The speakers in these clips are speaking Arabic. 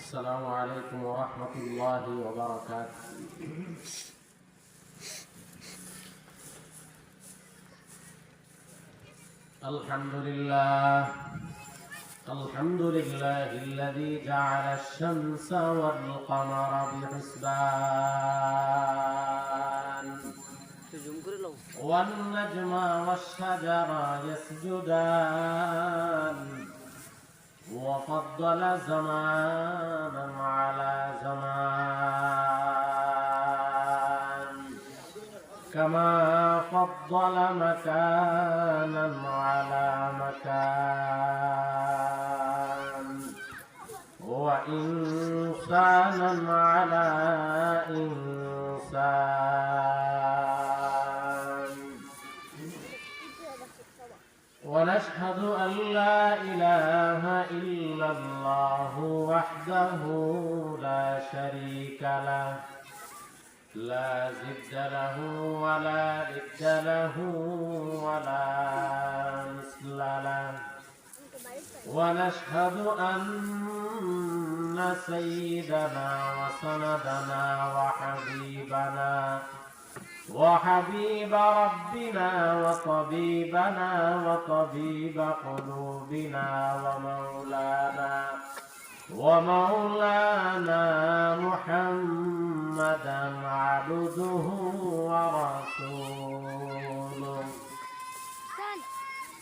السلام عليكم ورحمة الله وبركاته. الحمد لله الذي جعل الشمس والقمر بحسبان والنجم والشجر يسجدان وفضل زمانا على زمان كما فضل مكانا على مكان وإنسانا على إنسان ونشهد أن لا إله إلا الله وحده لا شريك له لا ضد له ولا ند له ولا مثل له ونشهد أن سيدنا وسندنا وحبيب ربنا وطبيبنا وطبيب قلوبنا ومولانا محمدا عبده ورسوله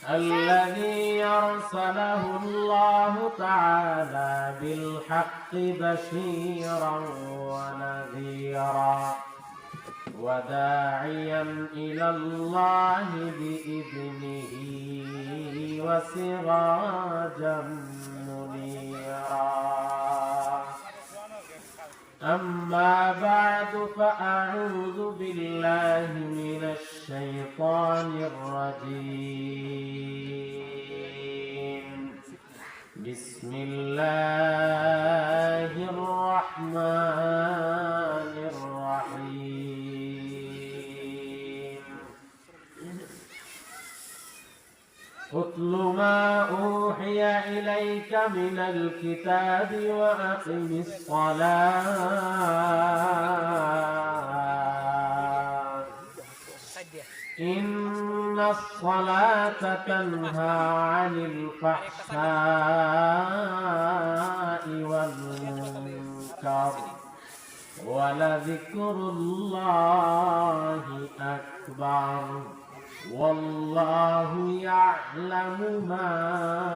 الذي أرسله الله تعالى بالحق بشيرا ونذيرا وداعيا إلى الله بإذنه وسراجا منيرا. أما بعد فأعوذ بالله من الشيطان الرجيم. بسم الله الرحمن الرحيم. اتل ما أوحي إليك من الكتاب وأقم الصلاة إن الصلاة تنهى عن الفحشاء والمنكر ولذكر الله أكبر والله يعلم ما